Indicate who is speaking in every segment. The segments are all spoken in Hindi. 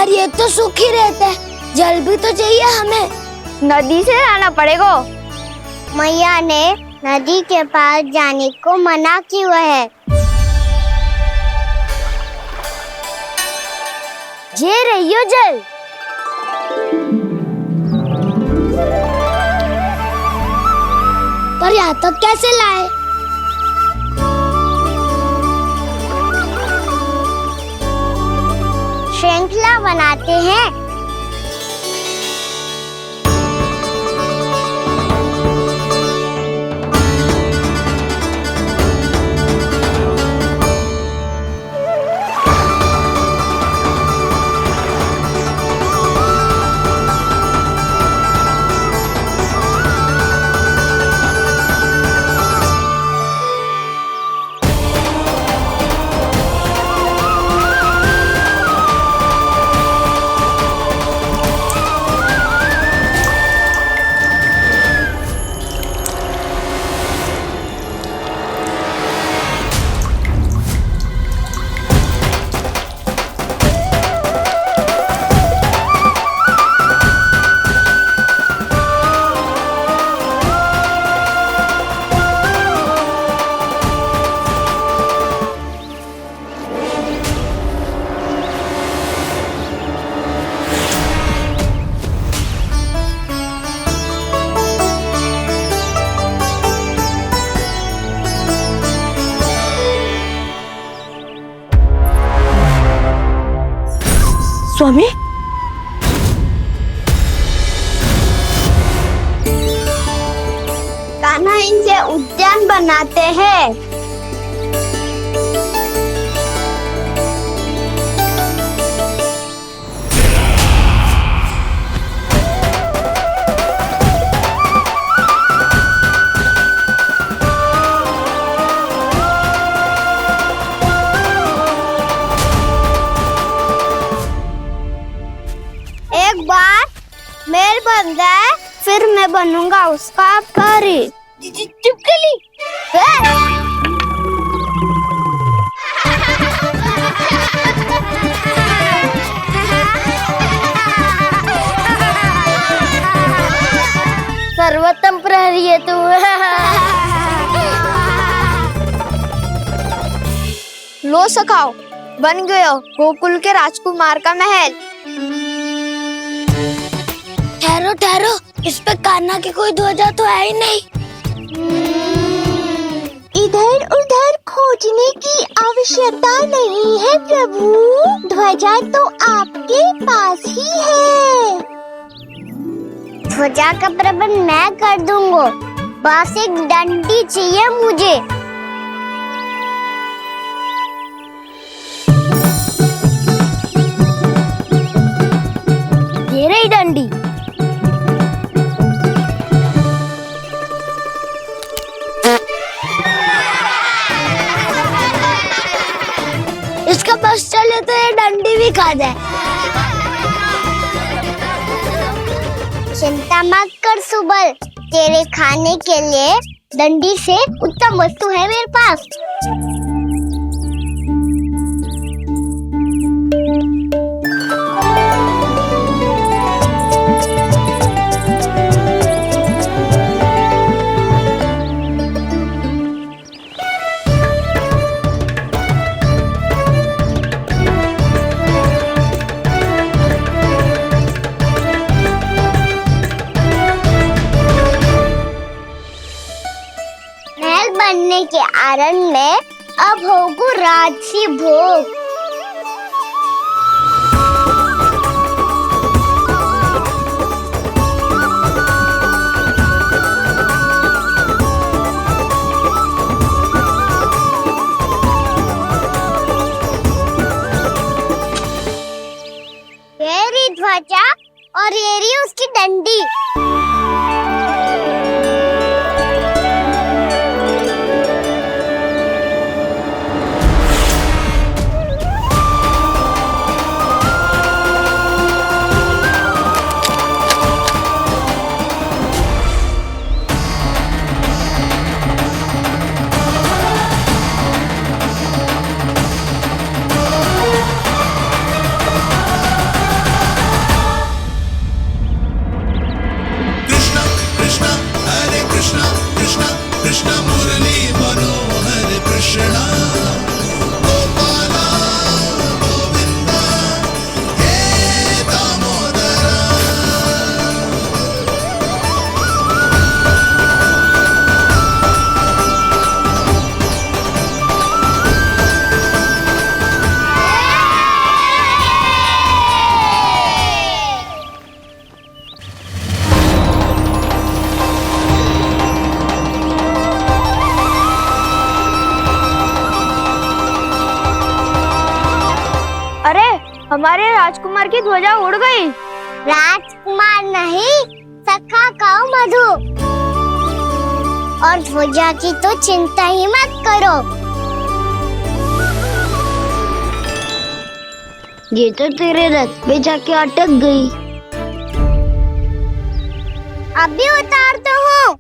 Speaker 1: पर ये तो सूखी रहता है, जल भी तो चाहिए हमें।
Speaker 2: नदी से लाना पड़ेगा।
Speaker 3: मैया ने नदी के पास जाने को मना किया है।
Speaker 1: ये रहियो जल। पर यहाँ तक कैसे लाए?
Speaker 3: श्रृंखला बनाते हैं।
Speaker 1: स्वामी,
Speaker 3: कान्हा इनसे उद्यान बनाते हैं। एक बार मेल बन जाए फिर मैं बनूंगा उसका परी।
Speaker 1: चिपकली। सर्वोत्तम प्रहरी है तू।
Speaker 2: लो सखाओ, बन गयो गोकुल के राजकुमार का महल।
Speaker 1: ठहरो ठहरो, इस पे कान्हा की कोई ध्वजा तो है ही नहीं।
Speaker 3: इधर उधर खोजने की आवश्यकता नहीं है प्रभु, ध्वजा तो आपके पास ही है। ध्वजा का प्रबंध मैं कर दूंगा, बस एक डंडी चाहिए मुझे।
Speaker 1: ये रही डंडी। इसका बस चले तो ये डंडी भी खा जाए।
Speaker 3: चिंता मत कर सुबल, तेरे खाने के लिए डंडी से उत्तम वस्तु है मेरे पास। बनने के आनंद में अब होगू राजसी भोग। ये रही ध्वजा और ये रही उसकी डंडी।
Speaker 2: हमारे राजकुमार की ध्वजा उड़ गई।
Speaker 3: राजकुमार नहीं, सखा कहो मधु। और ध्वजा की तो चिंता ही मत करो।
Speaker 1: ये तो तेरे रथ पे जाके अटक गई।
Speaker 3: अभी उतारता हूँ।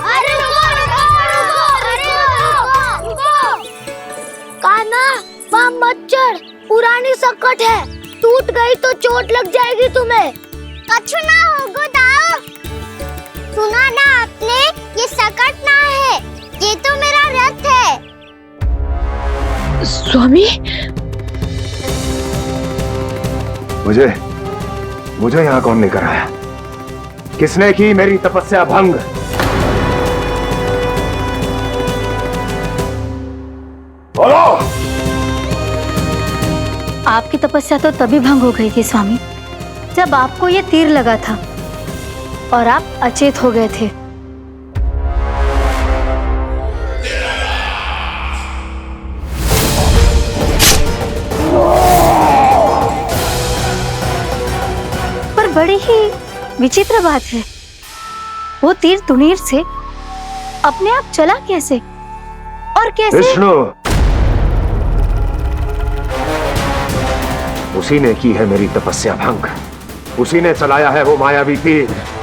Speaker 3: अरे
Speaker 1: कान्हा, वहाँ मत चढ़, पुरानी सकट है, टूट गई तो चोट लग जाएगी तुम्हें।
Speaker 3: कछु ना होगा दाऊ। सुना ना आपने, ये सकट ना है, ये तो मेरा रथ है।
Speaker 2: स्वामी,
Speaker 4: मुझे यहाँ कौन लेकर आया? किसने की मेरी तपस्या भंग? बोलो।
Speaker 5: आपकी तपस्या तो तभी भंग हो गई थी स्वामी, जब आपको ये तीर लगा था और आप अचेत हो गए थे। पर बड़ी ही विचित्र बात है, वो तीर तुनीर से अपने आप चला कैसे और कैसे?
Speaker 4: विष्णु, उसी ने की है मेरी तपस्या भंग, उसी ने चलाया है वो मायावी तीर।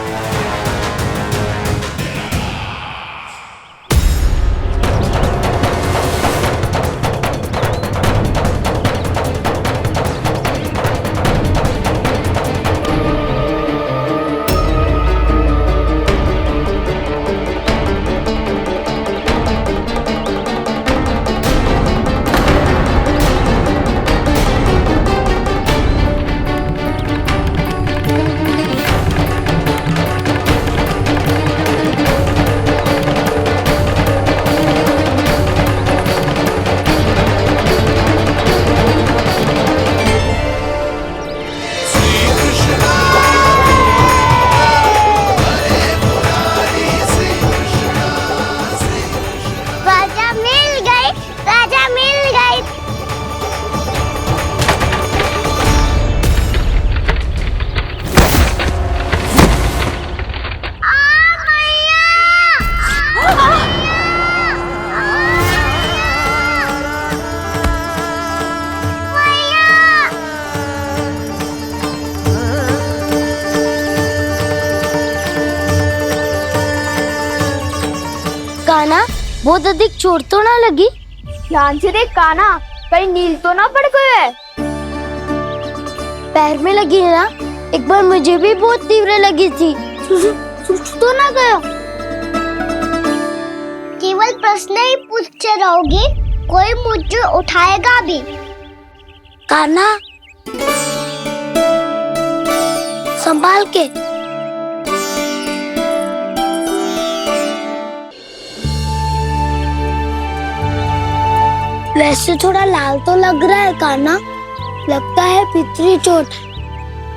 Speaker 1: कान्हा, बहुत अधिक चोट तो ना लगी?
Speaker 2: ध्यान से देख कान्हा, कहीं नील तो ना पड़ गए।
Speaker 1: पैर में लगी है ना? एक बार मुझे भी बहुत तीव्र लगी थी। सूझ तो ना गया?
Speaker 3: केवल प्रश्न ही पूछते रहोगे, कोई मुझे उठाएगा भी।
Speaker 1: कान्हा, संभाल के। वैसे थोड़ा लाल तो लग रहा है कान्हा, लगता है पितरी चोट।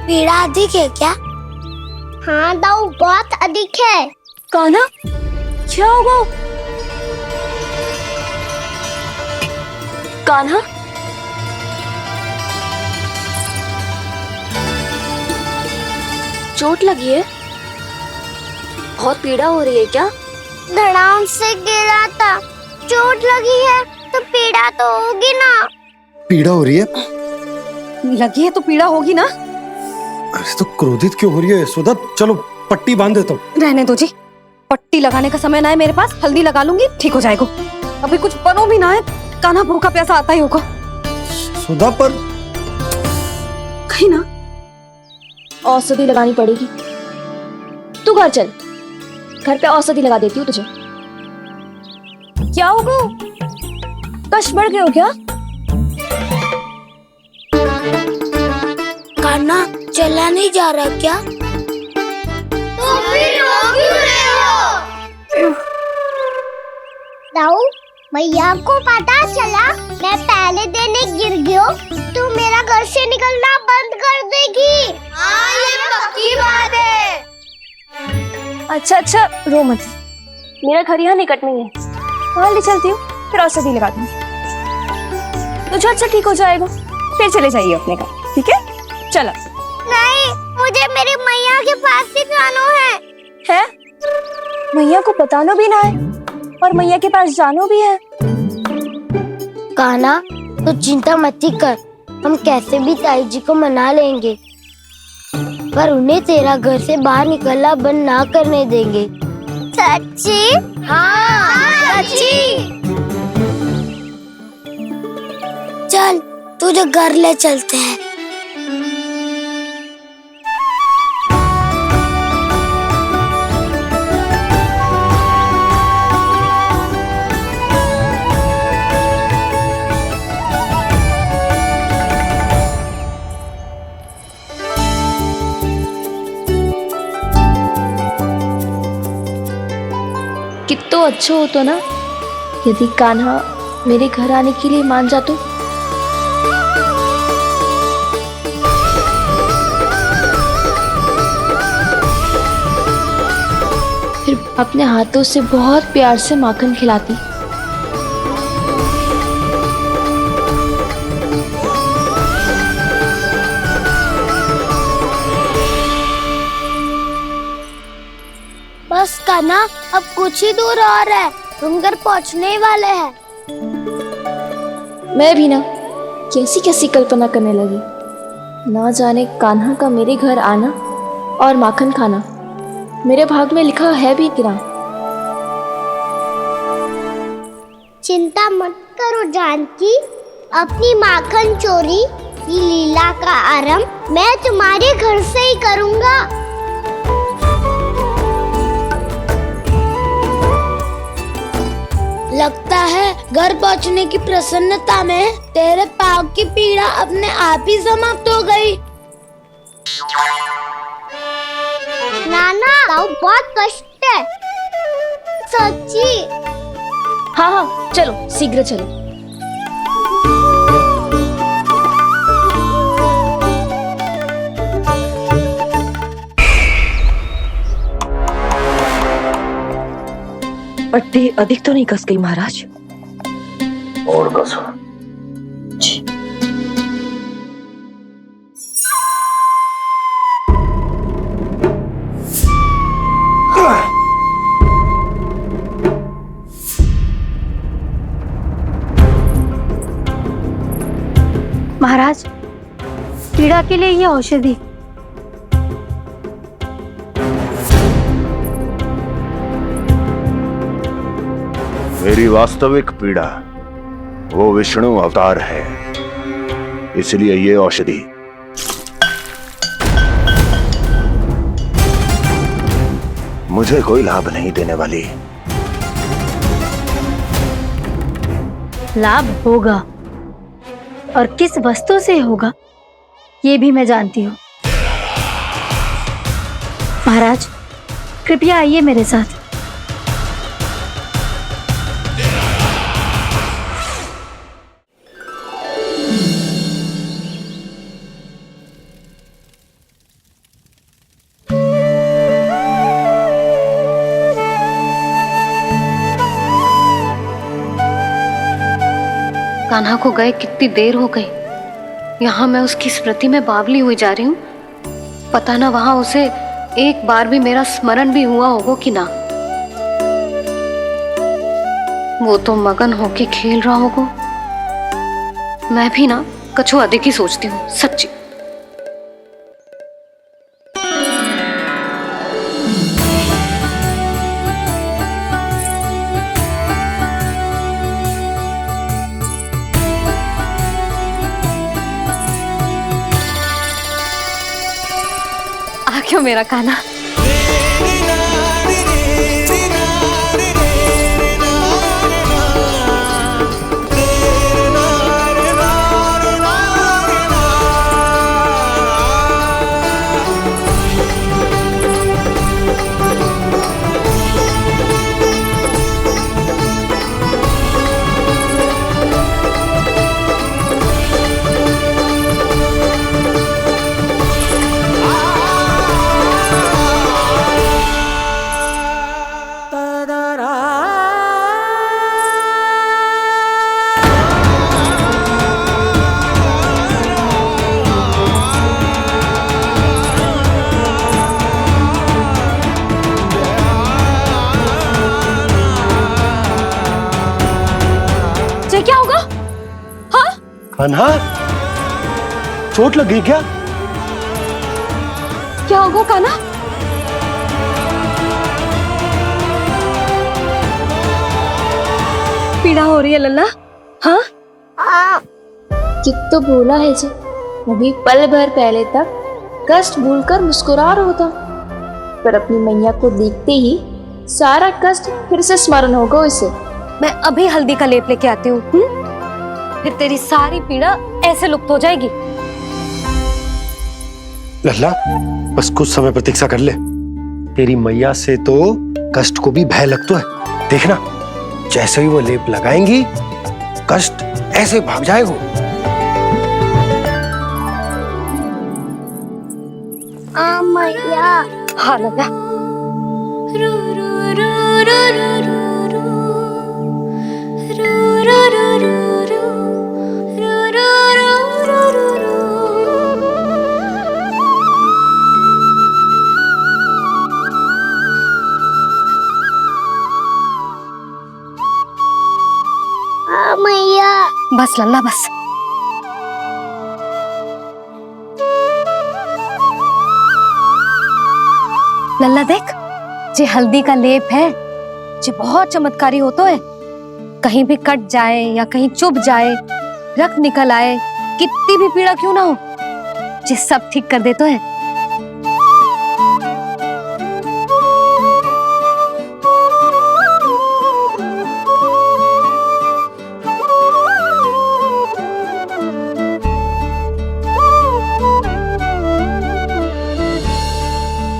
Speaker 1: पीड़ा अधिक है क्या?
Speaker 3: हाँ दाऊ, बहुत अधिक है।
Speaker 5: कान्हा, क्या होगा? कान्हा, चोट लगी है? बहुत पीड़ा हो रही है क्या?
Speaker 3: धड़ाम से गिरा था, चोट लगी है तो पीड़ा तो होगी ना।
Speaker 6: पीड़ा हो रही है?
Speaker 5: लगी है तो पीड़ा होगी ना।
Speaker 6: अरे तो क्रोधित क्यों हो रही है यशोदा? चलो पट्टी बांध देता हूँ।
Speaker 5: रहने दो जी, पट्टी लगाने का समय ना है मेरे पास, हल्दी लगा लूंगी, ठीक हो जाएगा। अभी कुछ बनो भी ना है, कान्हा भूखा प्यासा आता ही होगा।
Speaker 6: सुधा पर
Speaker 5: कहीं ना
Speaker 7: औषधि लगानी पड़ेगी। तू घर चल, घर पे औषधि लगा देती हूँ तुझे। क्या होगा? कष्ट बढ़ गए हो क्या?
Speaker 1: कान्हा, चला नहीं जा रहा क्या?
Speaker 3: तो फिर रो क्यों रहे हो? दाऊ, मैया को पता चला मैं पहले दिन ही गिर गया तो मेरा घर से निकलना बंद कर देगी। हाँ, ये पक्की बात है।
Speaker 7: अच्छा, रो मत, मेरा घर यहाँ निकट में है, वहाँ ले चलती हूँ, फिर औषधि लगा दूंगी। तो झट से ठीक हो जाएगा। फिर चले जाइए अपने काम, ठीक है? चलो।
Speaker 3: नहीं, मुझे मेरी मैया के पास ही जाना है।
Speaker 7: मैया को बताना भी ना है और मैया के पास जानो भी है।
Speaker 1: कान्हा, तो चिंता मत ही कर, हम कैसे भी ताई जी को मना लेंगे, पर उन्हें तेरा घर से बाहर निकलना बंद ना करने देंगे।
Speaker 3: सच्ची?
Speaker 1: हाँ,
Speaker 3: सच्ची।
Speaker 1: चल तुझे घर ले चलते हैं।
Speaker 7: कितना अच्छा हो तो ना यदि कान्हा मेरे घर आने के लिए मान जा तो। फिर अपने हाथों से बहुत प्यार से माखन खिलाती।
Speaker 1: बस कान्हा, अब कुछ ही दूर और है, हम घर पहुँचने ही वाले हैं।
Speaker 7: मैं भी ना कैसी कैसी कल्पना करने लगी। ना जाने कान्हा का मेरे घर आना और माखन खाना मेरे भाग में लिखा है भी कि ना।
Speaker 3: चिंता मत करो जानकी, अपनी माखन चोरी की लीला का आरंभ मैं तुम्हारे घर से ही करूँगा।
Speaker 1: लगता है घर पहुंचने की प्रसन्नता में तेरे पाँव की पीड़ा अपने आप ही समाप्त हो गई।
Speaker 3: नाना, पाँव बहुत कष्ट है। सच्ची?
Speaker 7: हाँ हाँ, चलो शीघ्र चलो।
Speaker 8: पट्टी अधिक तो नहीं कस गई महाराज?
Speaker 4: और कसो।
Speaker 5: महाराज, पीड़ा के लिए ये औषधि।
Speaker 4: मेरी वास्तविक पीड़ा वो विष्णु अवतार है, इसलिए ये औषधि। मुझे कोई लाभ नहीं देने वाली।
Speaker 5: लाभ होगा, और किस वस्तु से होगा ये भी मैं जानती हूँ। महाराज, कृपया आइए मेरे साथ।
Speaker 9: कान्हा को गए कितनी देर हो गई। यहाँ मैं उसकी स्मृति में बावली हुई जा रही हूँ। पता ना वहां उसे एक बार भी मेरा स्मरण भी हुआ होगा कि ना। वो तो मगन होके खेल रहा होगा। मैं भी ना कछु अधिक ही सोचती हूँ, सच्ची। क्यों मेरा कान्हा?
Speaker 6: कान्हा, चोट लग गई क्या?
Speaker 5: क्या होगा कान्हा? पीड़ा हो रही है लल्ला? हाँ?
Speaker 7: कित तो बोला है जी, अभी पल भर पहले तक कष्ट भूलकर मुस्कुरा रहा था, पर अपनी मैया को देखते ही सारा कष्ट फिर से स्मरण होगा उसे।
Speaker 5: मैं अभी हल्दी का लेप लेके आती हूँ, फिर तेरी सारी पीड़ा ऐसे लुप्त हो जाएगी।
Speaker 6: लल्ला, बस कुछ समय प्रतीक्षा कर ले। तेरी मैया से तो कष्ट को भी भय लगता है। देखना, जैसे ही वो लेप लगाएंगी, कष्ट ऐसे भाग जाएगा।
Speaker 3: मैया।
Speaker 5: हाँ लल्ला।
Speaker 3: मैया।
Speaker 5: बस लल्ला बस। लल्ला देख, जे हल्दी का लेप है, जे बहुत चमत्कारी होता है। कहीं भी कट जाए या कहीं चुभ जाए, रक्त निकल आए, कितनी भी पीड़ा क्यों ना हो, जे सब ठीक कर देता है।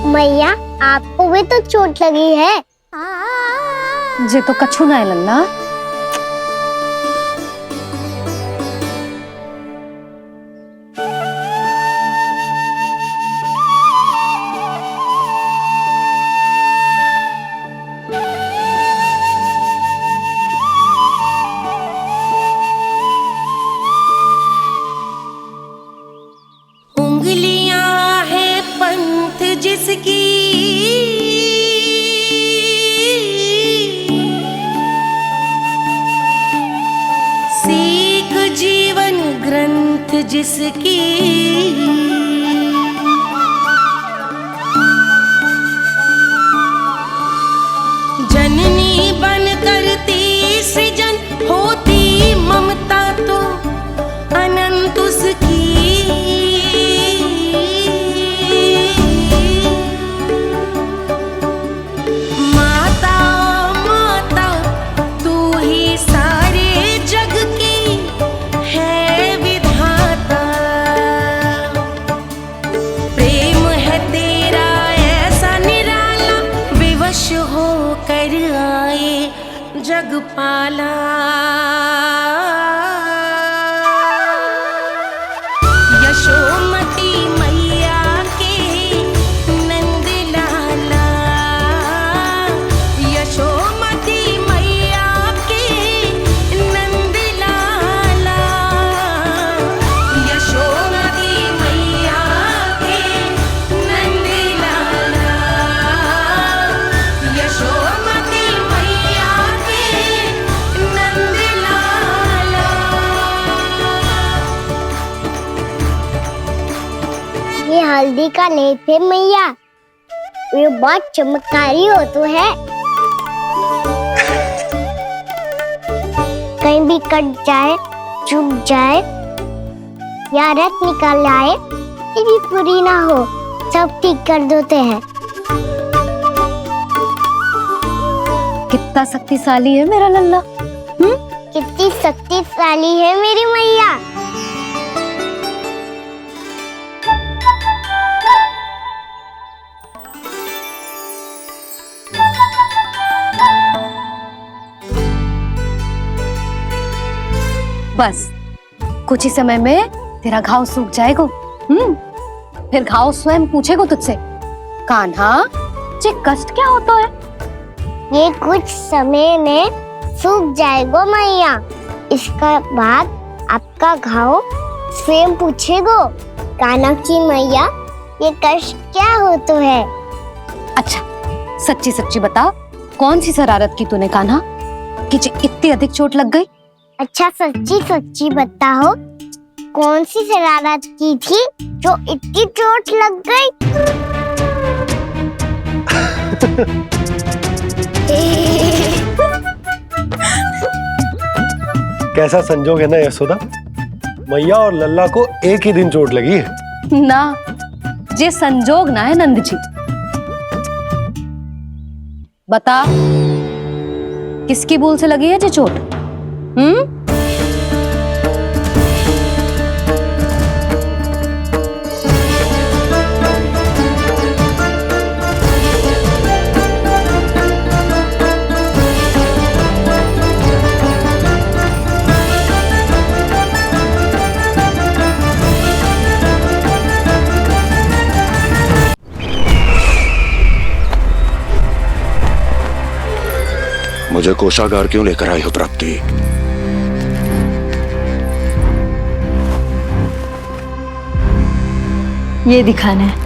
Speaker 3: मैया, आपको भी तो चोट लगी है।
Speaker 5: जे तो कछु ना है लल्ला।
Speaker 10: उंगलियां है पंथ जिसकी, सीख जीवन ग्रंथ जिसकी, जननी बन करती सृजन होती ममता तो अनंत उसकी। माता माता तू ही सारे जग की है विधाता, प्रेम है तेरा ऐसा निराला, विवश हो कर आए जग पाला। यशोमती मैया के नंद लाला, यशोमती मैया के नंद लाला, यशोमती मैया के नंद लाला, यशोमती मैया के नंद लाला।
Speaker 3: ये हल्दी का लेप है मैया, ये बहुत चमत्कारी हो तो है। कहीं भी कट जाए, चुभ जाए या रक्त निकल आए, ये भी पूरी ना हो, सब ठीक कर देते हैं।
Speaker 5: कितना शक्तिशाली है मेरा लल्ला।
Speaker 3: कितनी शक्तिशाली है मेरी मैया।
Speaker 5: बस कुछ ही समय में तेरा घाव सूख जाएगा। फिर घाव स्वयं पूछेगा तुझसे, कान्हा ये कष्ट क्या होता है?
Speaker 3: ये कुछ समय में सूख जाएगा मैया। इसका बाद आपका घाव स्वयं पूछेगा, कान्हा की मैया ये कष्ट क्या होता है।
Speaker 5: अच्छा सच्ची सच्ची बता, कौन सी शरारत की तूने कान्हा कि इतनी अधिक चोट लग गई?
Speaker 3: अच्छा सच्ची सच्ची बताओ, कौन सी शरारत की थी जो इतनी चोट लग गई?
Speaker 6: कैसा संजोग है ना यशोदा, मैया और लल्ला को एक ही दिन चोट लगी है।
Speaker 5: ना, जे संजोग ना है नंद जी। बता, किसकी भूल से लगी है जे चोट?
Speaker 4: मुझे कोषागार क्यों लेकर आई हो प्राप्ति?
Speaker 5: ये दिखाना है।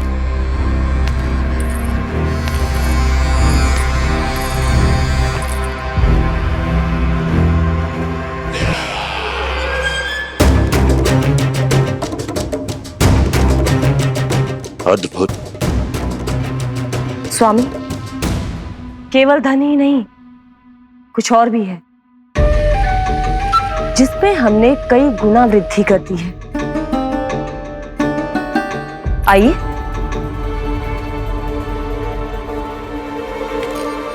Speaker 4: अद्भुत।
Speaker 8: स्वामी, केवल धन ही नहीं, कुछ और भी है जिसमें हमने कई गुना वृद्धि कर दी है। आइए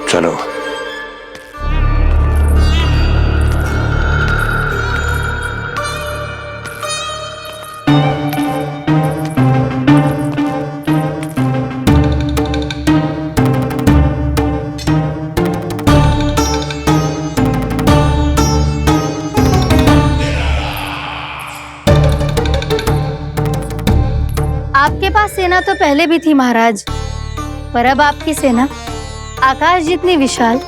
Speaker 4: चलो।
Speaker 11: आपके पास सेना तो पहले भी थी महाराज, पर अब आपकी सेना आकाश जितनी विशाल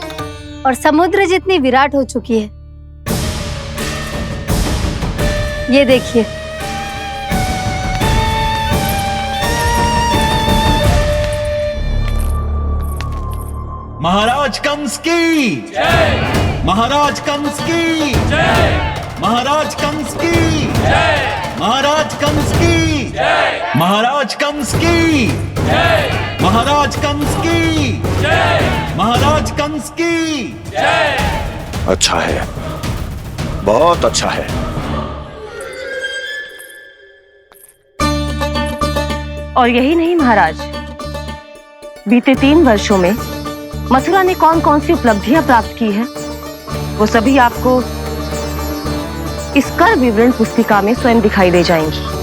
Speaker 11: और समुद्र जितनी विराट हो चुकी है। ये देखिए।
Speaker 12: महाराज कंस की जय। महाराज कंस की जय। महाराज कंस की जय। महाराज कंस की जय। महाराज कंस की जय। महाराज कंस की जय। महाराज कंस की जय।
Speaker 4: अच्छा है, बहुत अच्छा है।
Speaker 8: और यही नहीं महाराज, बीते 3 वर्षों में मथुरा ने कौन कौन सी उपलब्धियां प्राप्त की है, वो सभी आपको इस कर विवरण पुस्तिका में स्वयं दिखाई दे जाएंगी।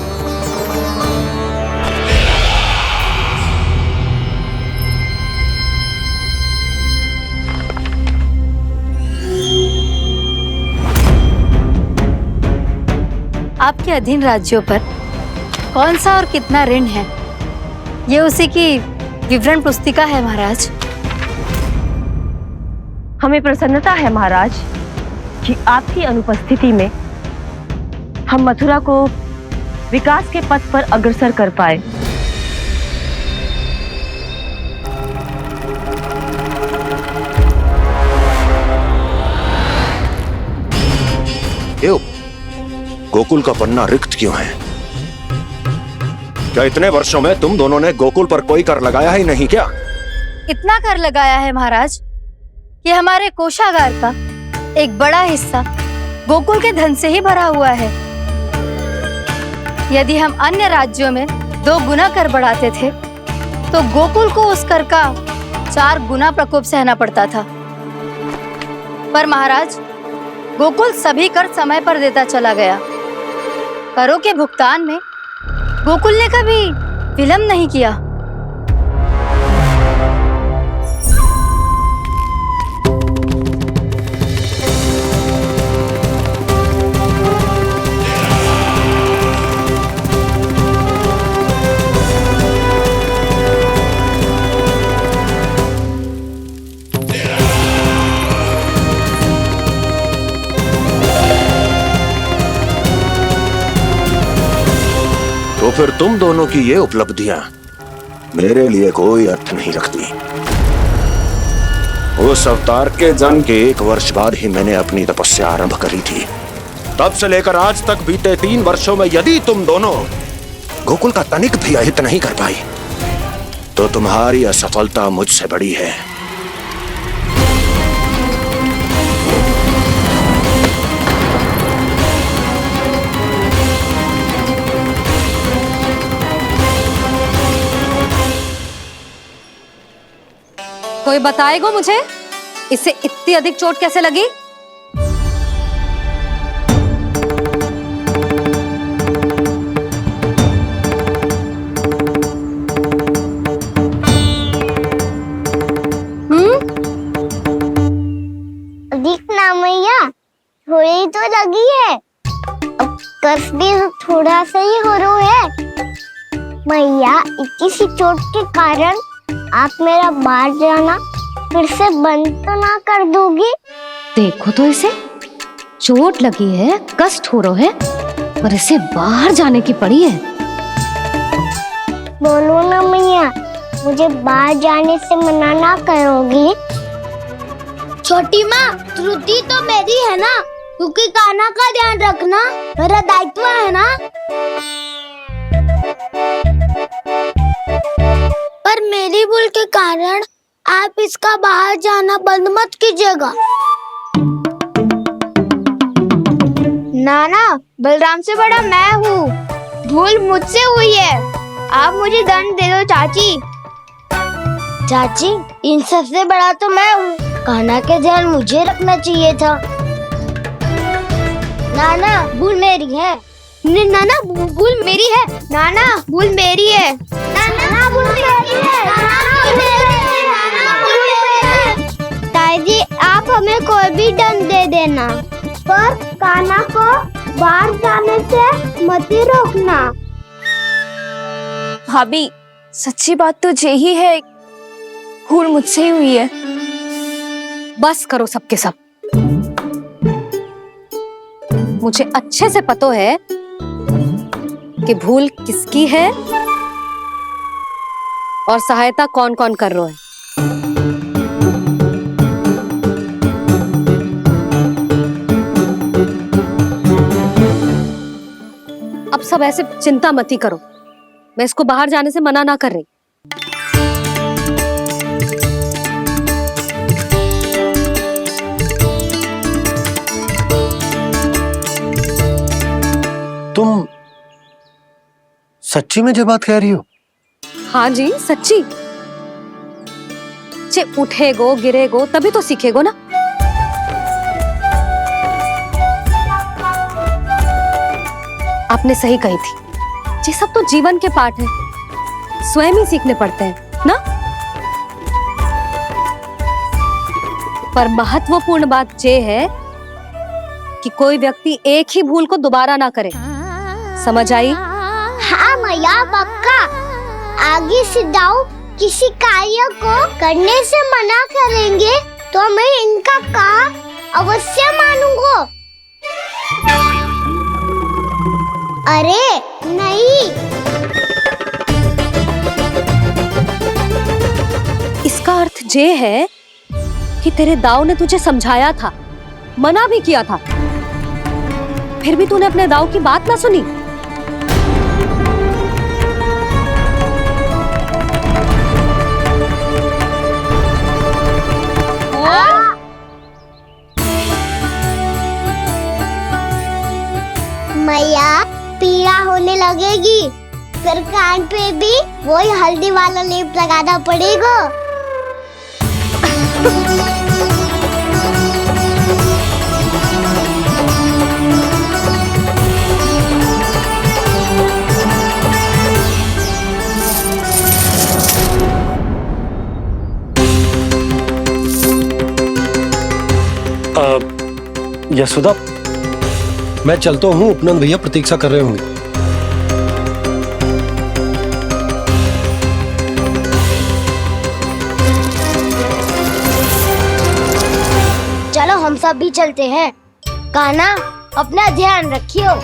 Speaker 11: आपके अधीन राज्यों पर कौन सा और कितना ऋण है, ये उसी की विवरण पुस्तिका है महाराज।
Speaker 8: हमें प्रसन्नता है महाराज कि आपकी अनुपस्थिति में हम मथुरा को विकास के पथ पर अग्रसर कर पाए।
Speaker 4: क्यों? गोकुल का पन्ना रिक्त क्यों है? क्या इतने वर्षों में तुम दोनों ने गोकुल पर कोई कर लगाया ही नहीं क्या?
Speaker 11: इतना कर लगाया है महाराज कि हमारे कोषागार का एक बड़ा हिस्सा गोकुल के धन से ही भरा हुआ है। यदि हम अन्य राज्यों में 2 गुना कर बढ़ाते थे तो गोकुल को उस कर का 4 गुना प्रकोप सहना पड़ता था। पर महाराज, गोकुल सभी कर समय पर देता चला गया। करों के भुगतान में गोकुल ने कभी विलंब नहीं किया।
Speaker 4: तो फिर तुम दोनों की ये उपलब्धियां मेरे लिए कोई अर्थ नहीं रखती। उस अवतार के जन्म के 1 वर्ष बाद ही मैंने अपनी तपस्या आरंभ करी थी। तब से लेकर आज तक बीते 3 वर्षों में यदि तुम दोनों गोकुल का तनिक भी अहित नहीं कर पाई तो तुम्हारी असफलता मुझसे बड़ी है।
Speaker 5: कोई बताएगा मुझे इसे इतनी अधिक चोट कैसे लगी?
Speaker 3: दिखना मैया, थोड़ी तो लगी है। अब कष्ट भी थोड़ा सा ही हो रहा है। मैया, इतनी सी चोट के कारण आप मेरा बाहर जाना फिर से बंद तो ना कर दोगी?
Speaker 5: देखो तो इसे, चोट लगी है, कष्ट हो रहा है और इसे बाहर जाने की पड़ी है।
Speaker 3: बोलो ना मैया, मुझे बाहर जाने से मना ना करोगी?
Speaker 1: छोटी माँ, त्रुटि तो मेरी है ना, क्योंकि कान्हा का ध्यान रखना मेरा दायित्व है ना। पर मेरी भूल के कारण आप इसका बाहर जाना बंद मत कीजिएगा।
Speaker 2: नाना, बलराम से बड़ा मैं हूँ, भूल मुझसे हुई है, आप मुझे दंड दे दो चाची।
Speaker 1: चाची, इन सबसे बड़ा तो मैं हूँ, कान्हा के ध्यान मुझे रखना चाहिए था। नाना, भूल मेरी है।
Speaker 2: नाना, भूल मेरी है। नाना, भूल मेरी है।
Speaker 1: नाना, भूल मेरी है। नाना, भूल मेरी है। नाना, भूल मेरी है।
Speaker 3: ताई जी, आप हमें कोई भी दंड दे देना, पर कान्हा को बाहर जाने से मत ही रोकना।
Speaker 2: भाभी, सच्ची बात तो यही है, भूल मुझसे ही हुई है।
Speaker 5: बस करो सबके सब। मुझे अच्छे से पता है कि भूल किसकी है और सहायता कौन कौन कर रहा है। अब सब ऐसे चिंता मत ही करो, मैं इसको बाहर जाने से मना ना कर रही।
Speaker 6: तुम सच्ची में जो बात कह रही हो?
Speaker 5: हाँ जी, सच्ची। जे उठेगो गिरेगो तभी तो सीखेगो ना। आपने सही कही थी, ये सब तो जीवन के पाठ है, स्वयं ही सीखने पड़ते हैं ना। पर महत्वपूर्ण बात ये है कि कोई व्यक्ति एक ही भूल को दोबारा ना करे, समझ आई?
Speaker 3: हाँ मैया, पक्का। आगे से दाऊ किसी कार्य को करने से मना करेंगे तो मैं इनका कहा अवश्य मानूंगा। अरे नहीं,
Speaker 5: इसका अर्थ ये है कि तेरे दाऊ ने तुझे समझाया था, मना भी किया था, फिर भी तूने अपने दाऊ की बात ना सुनी।
Speaker 3: मैया, पीड़ा होने लगेगी, फिर कान पे भी वही हल्दी वाला लेप लगाना पड़ेगा।
Speaker 6: यशोदा, मैं चलता हूँ, उपनंद भैया प्रतीक्षा कर रहे होंगे।
Speaker 1: चलो हम सब भी चलते हैं। कान्हा, अपना ध्यान रखियो।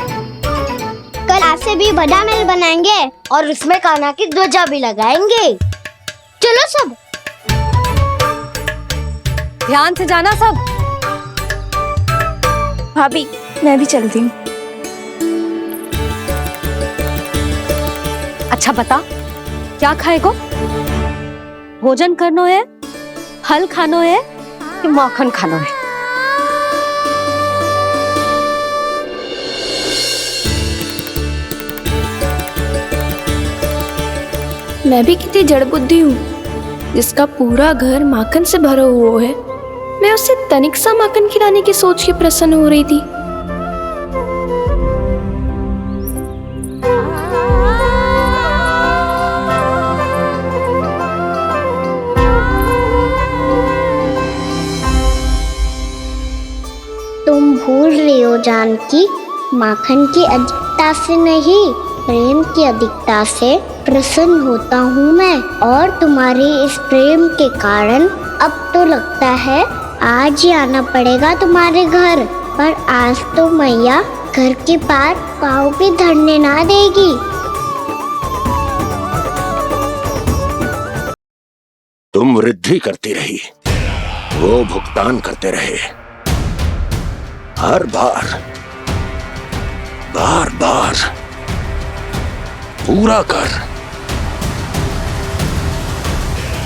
Speaker 3: कल आज से भी बड़ा महल बनाएंगे
Speaker 1: और उसमें कान्हा की ध्वजा भी लगाएंगे।
Speaker 3: चलो सब।
Speaker 5: ध्यान से जाना सब।
Speaker 2: भाभी,
Speaker 11: मैं भी चलती हूँ।
Speaker 5: अच्छा बता, क्या खाएगो? भोजन करनो है, फल खानो है कि माखन खानो है?
Speaker 7: मैं भी कितनी जड़ बुद्धि हूँ जिसका पूरा घर माखन से भरा हुआ है। मैं उससे तनिक सा माखन खिलाने की सोच के प्रसन्न हो रही थी।
Speaker 3: तुम भूल रही हो जानकी, माखन की अधिकता से नहीं, प्रेम की अधिकता से प्रसन्न होता हूँ मैं। और तुम्हारे इस प्रेम के कारण अब तो लगता है आज ही आना पड़ेगा तुम्हारे घर। पर आज तो मैया घर के पार पाँव भी धरने ना देगी।
Speaker 4: तुम वृद्धि करती रही, वो भुगतान करते रहे। हर बार बार बार पूरा कर।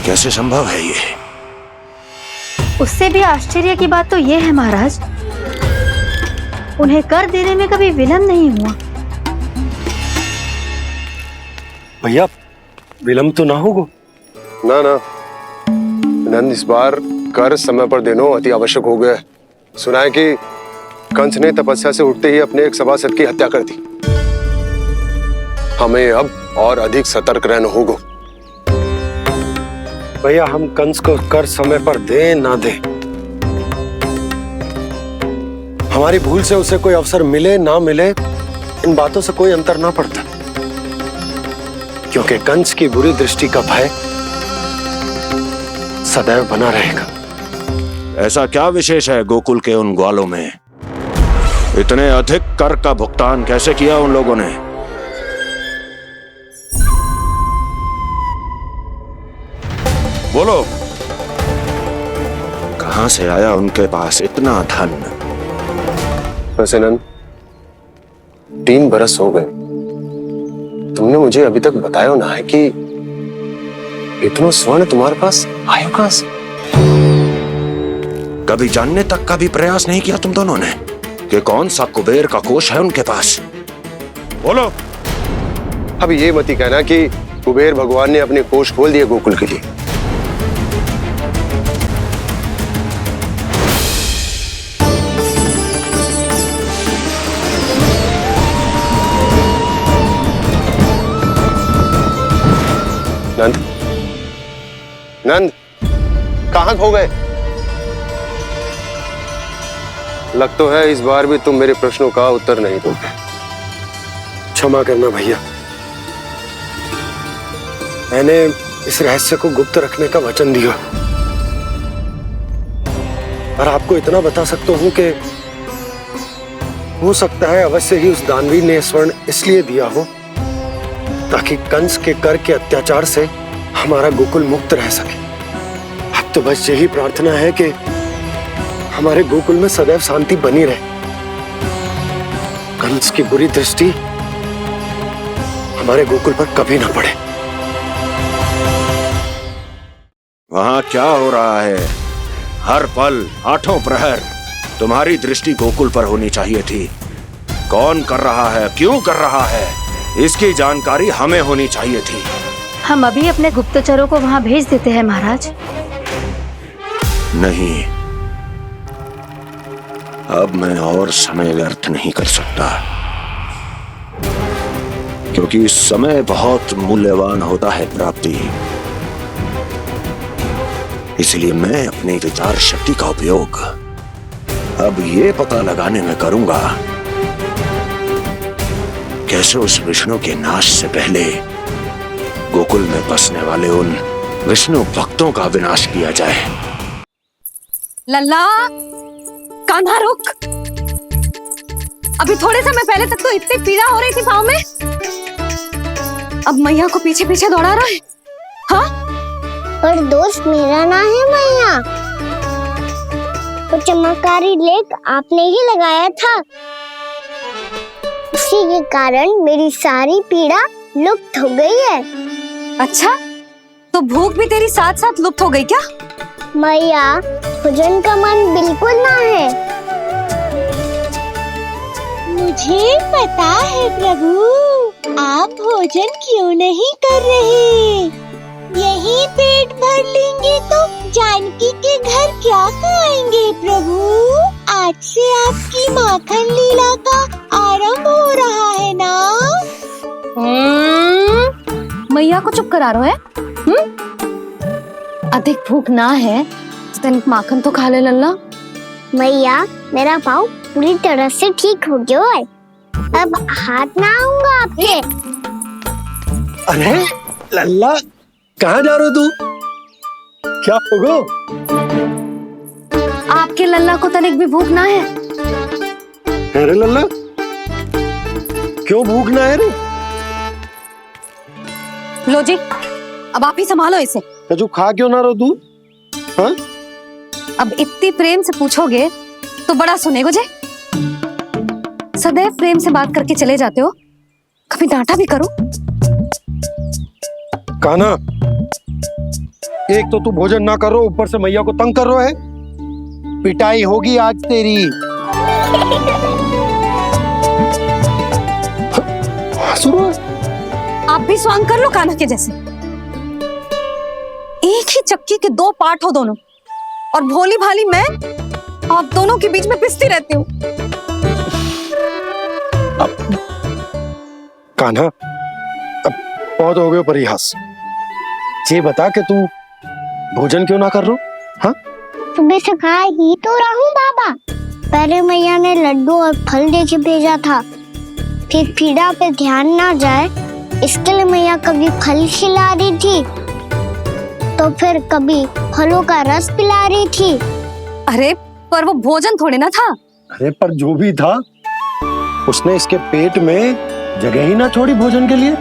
Speaker 4: कैसे संभव है ये?
Speaker 11: उससे भी आश्चर्य की बात तो ये है महाराज, उन्हें कर देने में कभी विलंब नहीं हुआ।
Speaker 6: भैया विलंब तो ना होगा?
Speaker 13: ना ना नंद, इस बार कर समय पर देना अति आवश्यक हो गया है। सुना है कि कंस ने तपस्या से उठते ही अपने एक सभासद की हत्या कर दी। हमें अब और अधिक सतर्क रहना होगा।
Speaker 6: भैया हम कंस को कर समय पर दे ना दे, हमारी भूल से उसे कोई अवसर मिले ना मिले, इन बातों से कोई अंतर ना पड़ता। क्योंकि कंस की बुरी दृष्टि का भय सदैव बना रहेगा।
Speaker 4: ऐसा क्या विशेष है गोकुल के उन ग्वालों में? इतने अधिक कर का भुगतान कैसे किया उन लोगों ने? बोलो, कहां से आया उनके पास इतना धन?
Speaker 13: वैसे नंद, 3 बरस हो गए, तुमने मुझे अभी तक बताया ना है कि इतना स्वर्ण तुम्हारे पास आयो कहां से?
Speaker 4: कभी जानने तक का भी प्रयास नहीं किया तुम दोनों ने कि कौन सा कुबेर का कोष है उनके पास? बोलो।
Speaker 13: अब ये मत ही कहना कि कुबेर भगवान ने अपने कोष खोल दिए गोकुल के लिए। नंद, नंद, कहां खो गए? लग तो है इस बार भी तुम मेरे प्रश्नों का उत्तर नहीं दोगे।
Speaker 6: क्षमा करना भैया, मैंने इस रहस्य को गुप्त रखने का वचन दिया। पर आपको इतना बता सकता हूं कि हो सकता है अवश्य ही उस दानवी ने स्वर्ण इसलिए दिया हो ताकि कंस के कर के अत्याचार से हमारा गोकुल मुक्त रह सके। अब तो बस यही प्रार्थना है कि हमारे गोकुल में सदैव शांति बनी रहे, कंस की बुरी दृष्टि हमारे गोकुल पर कभी ना पड़े।
Speaker 4: वहां क्या हो रहा है? हर पल, आठों प्रहर तुम्हारी दृष्टि गोकुल पर होनी चाहिए थी। कौन कर रहा है, क्यों कर रहा है, इसकी जानकारी हमें होनी चाहिए थी।
Speaker 11: हम अभी अपने गुप्तचरों को वहां भेज देते हैं महाराज।
Speaker 4: नहीं, अब मैं और समय व्यर्थ नहीं कर सकता, क्योंकि समय बहुत मूल्यवान होता है प्राप्ति। इसलिए मैं अपनी विचार शक्ति का उपयोग अब ये पता लगाने में करूंगा कैसे उस विष्णु के नाश से पहले गोकुल में बसने वाले उन विष्णु भक्तों का विनाश किया जाए।
Speaker 5: लल्ला, कान्हा रुक। अभी थोड़े समय पहले तक तो इतनी पीड़ा हो रही थी पाँव में, अब मैया को पीछे पीछे दौड़ा रहा है। हाँ?
Speaker 3: पर दोष मेरा ना है मैया, वो चमत्कारी लेख आपने ही लगाया था। इसी के कारण मेरी सारी पीड़ा लुप्त हो गई है।
Speaker 5: अच्छा, तो भूख भी तेरी साथ साथ लुप्त हो गई क्या?
Speaker 3: मैया, भोजन का मन बिल्कुल ना है। मुझे पता है प्रभु, आप भोजन क्यों नहीं कर रहे। यही पेट भर लेंगे तो जानकी के घर क्या खाएंगे प्रभु। आज से आपकी माखन लीला का आरंभ हो रहा है ना।
Speaker 5: मैया को चुप करा रहे है? अधिक भूख ना है तो तनिक माखन तो खा ले लल्ला।
Speaker 3: मैया, मेरा पाँव पूरी तरह से ठीक हो गया है। अब हाथ ना आऊंगा आपके।
Speaker 6: अरे लल्ला, कहाँ जा रहे हो तू? क्या होगा?
Speaker 5: आपके लल्ला को तनिक भी भूख ना है?
Speaker 6: अरे लल्ला, क्यों भूख ना है रे?
Speaker 5: लो जी, अब आप ही संभालो इसे।
Speaker 6: जो खा क्यों ना रहो तू? हाँ?
Speaker 5: अब इतनी प्रेम से पूछोगे तो बड़ा सुनेगो जे। सदैव प्रेम से बात करके चले जाते हो, कभी डांटा भी करो।
Speaker 6: कान्हा, एक तो तू भोजन ना करो, ऊपर से मैया को तंग कर रहा है। पिटाई होगी आज तेरी।
Speaker 5: आप भी स्वांग कर लो कान्हा के जैसे। एक ही चक्की के दो पार्ट हो दोनों, और भोली भाली मैं आप दोनों के बीच में पिसती रहती हूँ।
Speaker 6: कान्हा, अब बहुत हो गए परिहास। ये बता कि तू भोजन क्यों ना कर रो? हाँ?
Speaker 3: सुबह से खा ही तो रहा हूँ बाबा। पहले मैया ने लड्डू और फल देके भेजा था, फिर पीड़ा पे ध्यान ना जाए इसके लिए मैया कभी फल खिला रही थी तो फिर कभी फलों का रस पिला रही थी।
Speaker 5: अरे पर वो भोजन थोड़े ना था।
Speaker 6: अरे पर जो भी था, उसने इसके पेट में जगह ही ना छोड़ी भोजन के लिए।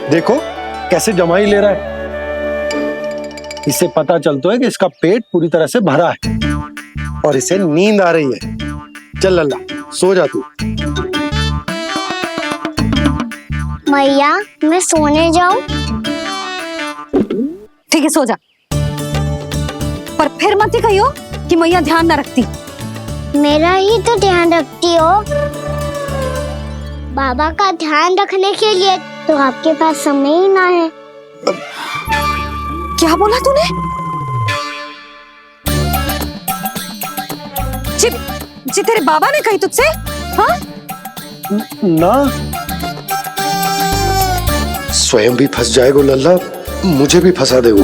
Speaker 6: देखो कैसे जमाई ले रहा है। इससे पता चलता है कि इसका पेट पूरी तरह से भरा है और इसे नींद आ रही है। चल लल्ला, सो जा तू।
Speaker 3: मैया, मैं सोने जाऊं?
Speaker 5: ठीक है, सो जा, पर फिर मत ही कहियो कि मैया ध्यान ना रखती।
Speaker 3: मेरा ही तो ध्यान रखती हो। बाबा का ध्यान रखने के लिए तो आपके पास समय ही ना है।
Speaker 5: क्या बोला तूने? जी तेरे बाबा ने कही तुझसे? हाँ?
Speaker 6: ना, स्वयं भी फंस जाएगो लल्ला, मुझे भी फंसा देगो।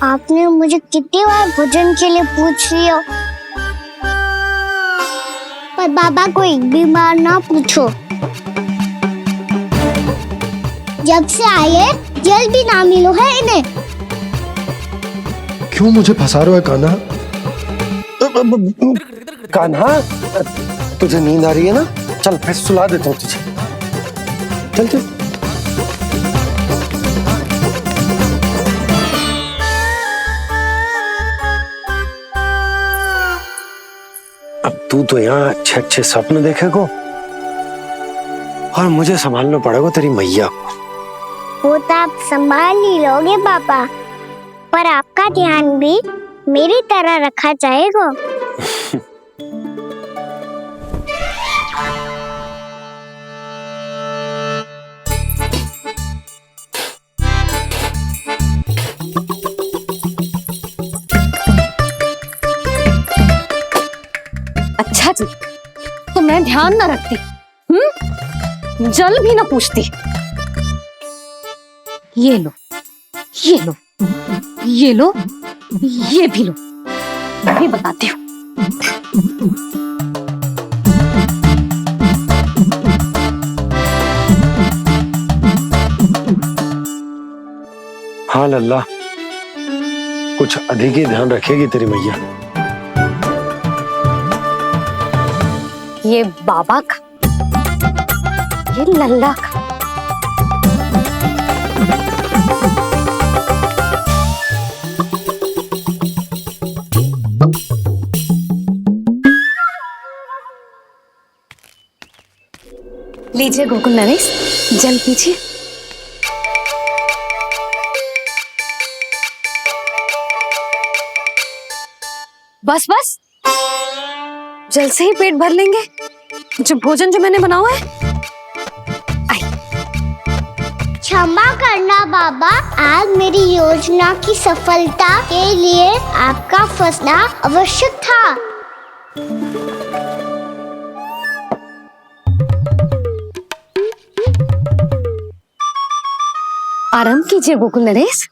Speaker 3: आपने मुझे कितनी बार भोजन के लिए पूछ लिया, पर बाबा को एक भी बार ना पूछो। जब से आए जल भी ना मिलो है इन्हें।
Speaker 6: क्यों मुझे फंसा रहा है कान्हा? कान्हा, तुझे नींद आ रही है ना? चल मैं सुला देता हूँ तुझे। चल चल। अब तू तो यहाँ अच्छे अच्छे सपने देखेगो और मुझे संभालना पड़ेगा तेरी मैया को।
Speaker 3: वो तो आप संभाल ही लोगे पापा, पर आपका ध्यान भी मेरी तरह रखा जाएगा।
Speaker 5: अच्छा जी, तो मैं ध्यान ना रखती, जल भी ना पूछती। ये लो, ये लो, ये लो, ये भी लो, मैं भी बताती हूँ।
Speaker 6: हाँ लल्ला, कुछ अधिक ही ध्यान रखेगी तेरी मैया।
Speaker 5: ये बाबा का, ये लल्ला का। लीजिए गोकुल नरेश, जल पीजिए। बस बस, जल से ही पेट भर लेंगे। जो भोजन जो मैंने बनाया है।
Speaker 3: क्षमा करना बाबा, आज मेरी योजना की सफलता के लिए आपका फंसना आवश्यक था।
Speaker 5: आराम कीजिए गोकुल नरेश।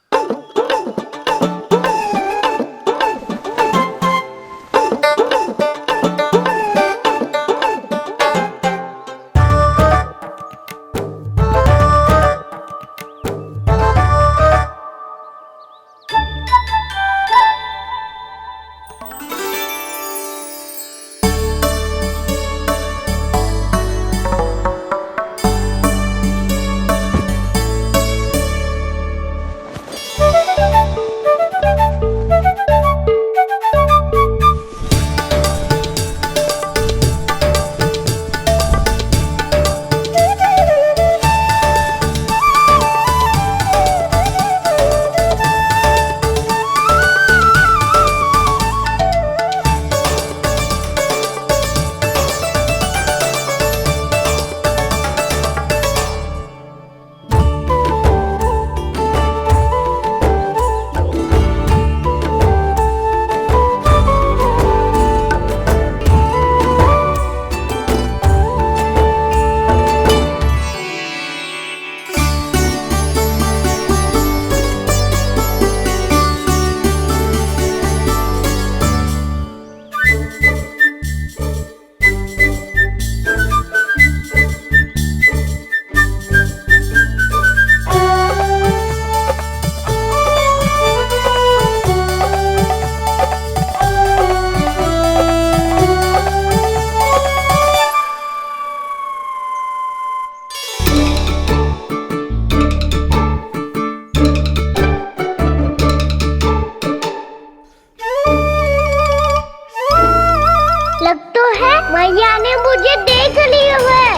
Speaker 3: मैया ने मुझे देख लिया है।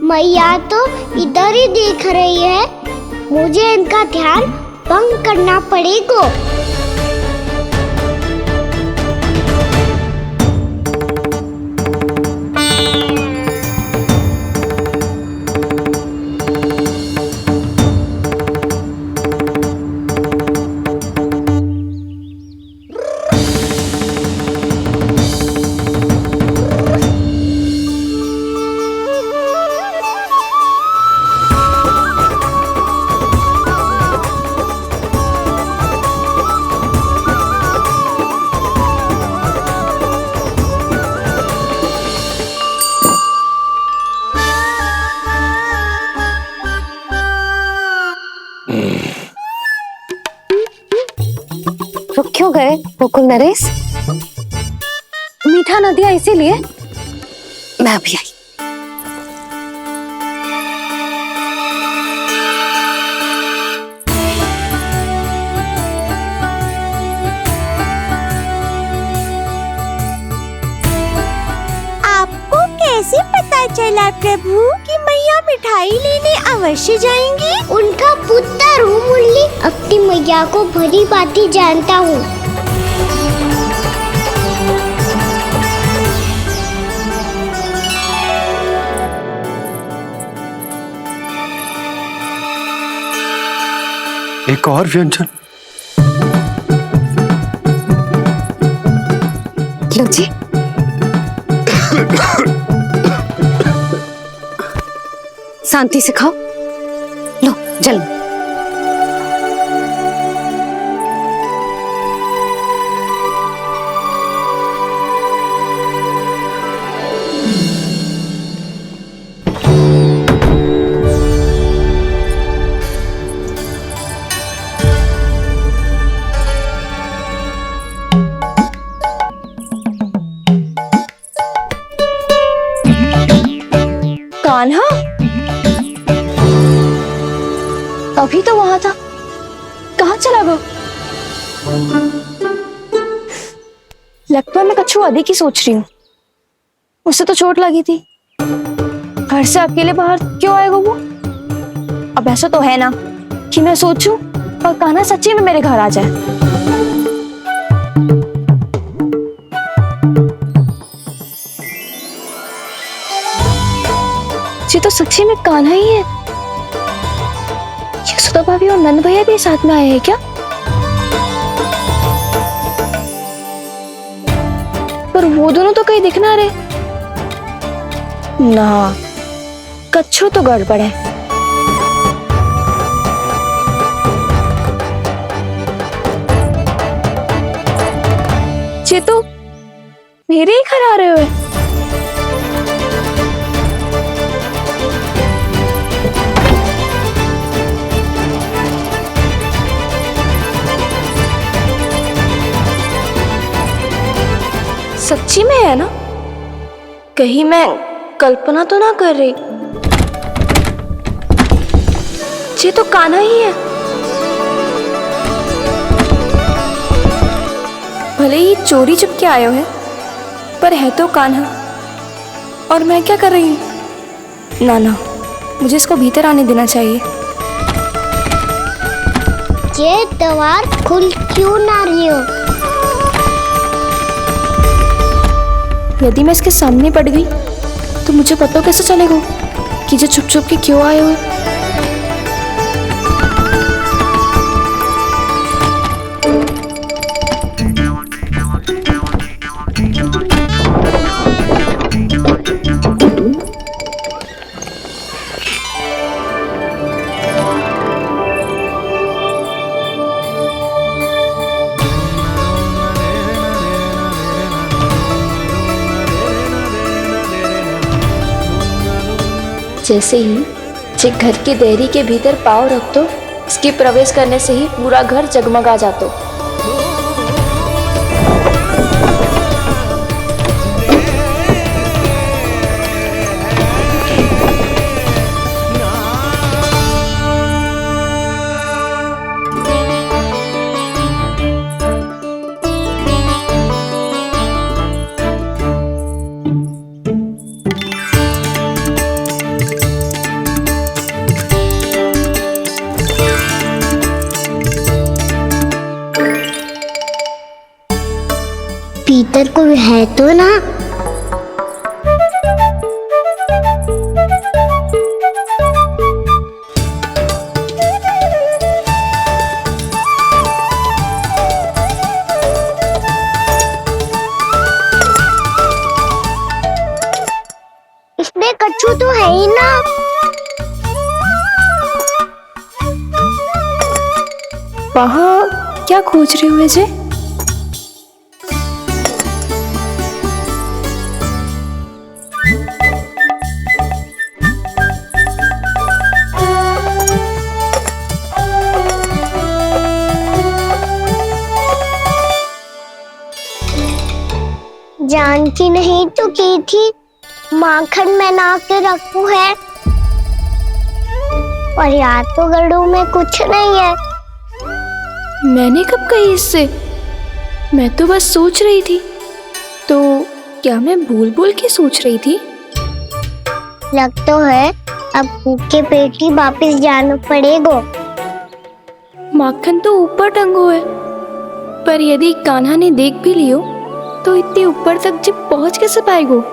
Speaker 3: मैया तो इधर ही देख रही है, मुझे इनका ध्यान भंग करना पड़ेगा।
Speaker 5: रुक क्यों गए गोकुल नरेश? मीठा न दिया इसीलिए मैं अभी आई।
Speaker 3: आपको कैसे पता चला प्रभु कि मैया मिठाई लेने अवश्य जाएंगी? उनका पुत्र हूँ मुरली, अपनी मैया को भली भांति जानता हूँ।
Speaker 6: एक और व्यंजन।
Speaker 5: लो जी। शांति से खाओ। लो जल।
Speaker 2: अभी तो वहां था, कहाँ चला गया? लगता है मैं कच्छू अधिक ही सोच रही हूँ। उसे तो चोट लगी थी, घर से अकेले बाहर क्यों आएगा वो? अब ऐसा तो है ना कि मैं सोचूं और कान्हा सच्ची में मेरे घर आ जाए। ये तो सच्ची में कान्हा ही है। यशोदा भाभी और नंद भैया भी साथ में आए हैं क्या? पर वो दोनों तो कहीं दिख ना रहे। ना, कच्छू तो गड़बड़ है। ये तो मेरे ही घर आ रहे हुए। सच्ची में है ना? कहीं मैं कल्पना तो ना कर रही? ये तो कान्हा ही है। भले ही चोरी चुपके आए हो है, पर है तो कान्हा। और मैं क्या कर रही हूँ? ना ना, मुझे इसको भीतर आने देना चाहिए।
Speaker 3: ये दीवार खुल क्यों ना रही हो?
Speaker 2: यदि मैं इसके सामने पड़ गई तो मुझे पता कैसे चलेगा कि ये चुप चुप के क्यों आए हुए? जैसे ही जे घर की देहरी के भीतर पाँव रख दो, इसके प्रवेश करने से ही पूरा घर जगमगा जातो।
Speaker 3: भीतर कोई है तो ना? इसमें कच्छू तो है ही ना।
Speaker 2: वहाँ क्या खोज रहे हुए जे?
Speaker 3: जानकी नहीं तो की थी माखन में ना के रखू है, और यार तो गड़ू में कुछ नहीं है।
Speaker 2: मैंने कब कही इससे? मैं तो बस सोच रही थी। तो क्या मैं भूल भूल के सोच रही थी?
Speaker 3: लग तो है अब भूखे पेट ही वापिस जाना पड़ेगा।
Speaker 2: माखन तो ऊपर टंगो है, पर यदि कान्हा ने देख भी लियो तो इतने ऊपर तक जब पहुंच कैसे पाएगो?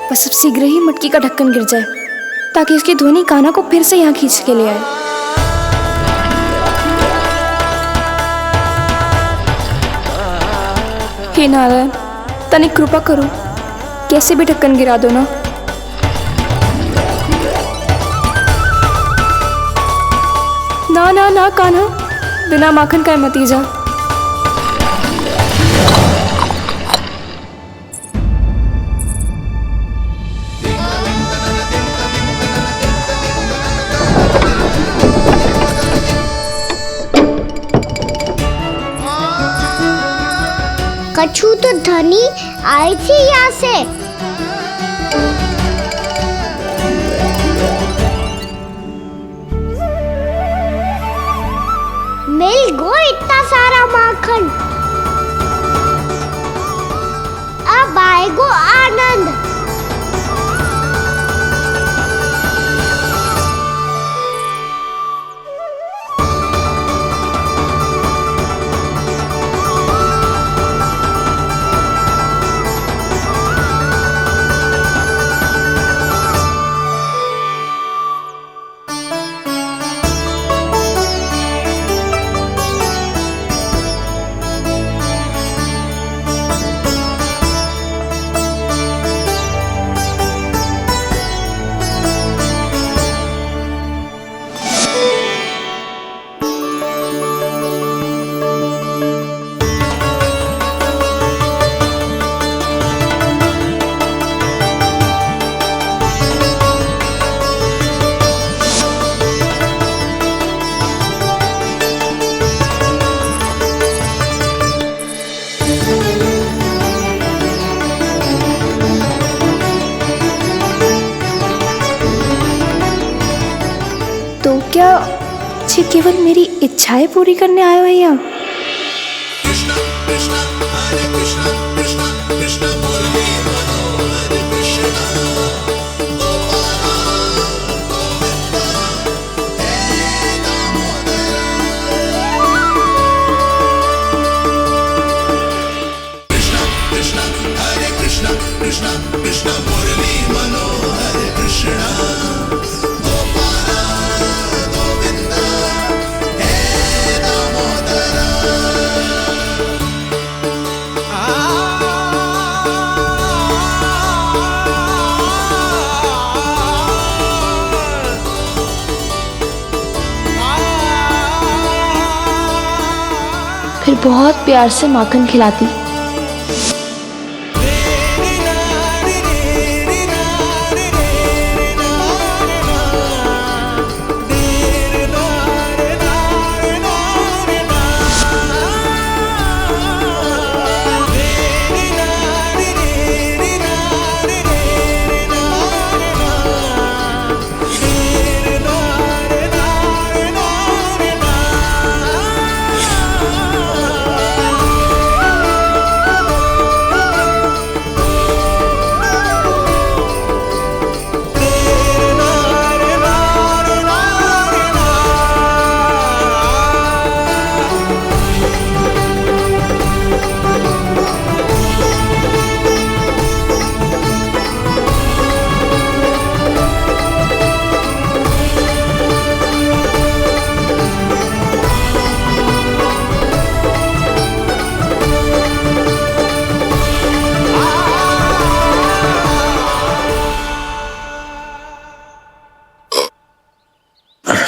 Speaker 2: बस अब शीघ्र ही मटकी का ढक्कन गिर जाए ताकि उसकी ध्वनि कान्हा को फिर से यहाँ खींच के ले आए। हे नारायण, तनिक कृपा करो, कैसे भी ढक्कन गिरा दो ना। ना ना ना कान्हा, बिना माखन का मत ही जा।
Speaker 3: कछु तो धनी आई थी यहाँ से। मिल गो इतना सारा माखन, अब आएगो आनंद।
Speaker 2: तो क्या ये केवल मेरी इच्छाएं पूरी करने आए हो यहाँ?
Speaker 7: फिर बहुत प्यार से माखन खिलाती।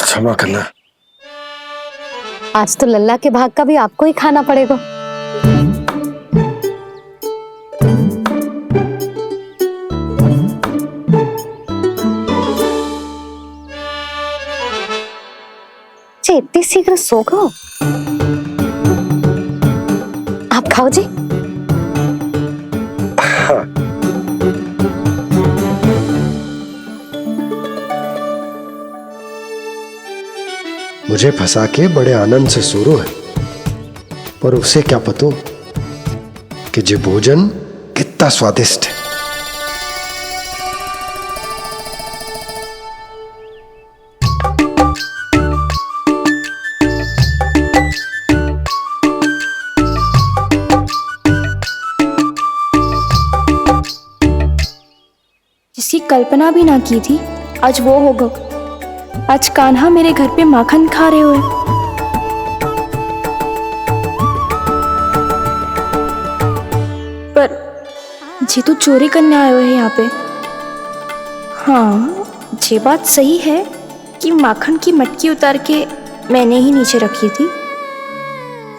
Speaker 6: क्षमा करना,
Speaker 5: आज तो लल्ला के भाग का भी आपको ही खाना पड़ेगा। जी इतनी शीघ्र सो गो? आप खाओ जी।
Speaker 6: हाँ। मुझे फंसा के बड़े आनंद से सोरो है, पर उसे क्या पतो कि ये भोजन कितना स्वादिष्ट है।
Speaker 2: जिसकी कल्पना भी ना की थी, आज वो होगा। आज कान्हा मेरे घर पे माखन खा रहे हुए। जी तो चोरी करने आए हुए हैं यहाँ पे। हाँ, ये बात सही है कि माखन की मटकी उतार के मैंने ही नीचे रखी थी,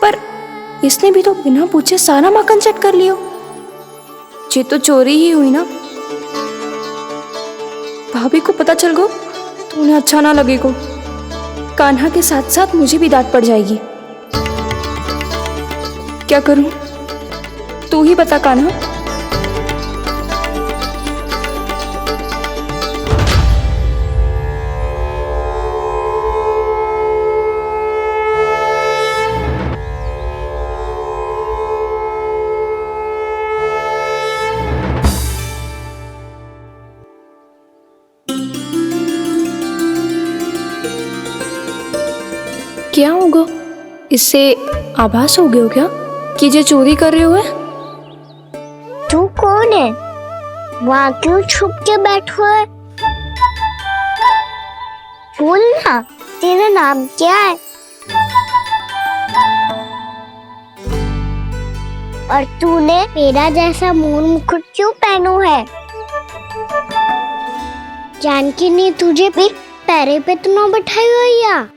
Speaker 2: पर इसने भी तो बिना पूछे सारा माखन चट कर लियो। ये तो चोरी ही हुई ना। भाभी को पता चल गो तो उन्हें अच्छा ना लगेगा। कान्हा के साथ साथ मुझे भी डांट पड़ जाएगी। क्या करूं? तू ही बता कान्हा। क्या होगा? इससे आभास हो गया क्या कि ये चोरी कर रहे हुए?
Speaker 3: तू कौन है? वहाँ क्यों छुप के बैठो है? बोल ना, तेरा नाम क्या है? और तूने मेरा जैसा मोर मुकुट क्यों पहनो है? जानकी ने तुझे भी पैरे पे तो ना बैठाई हुई है।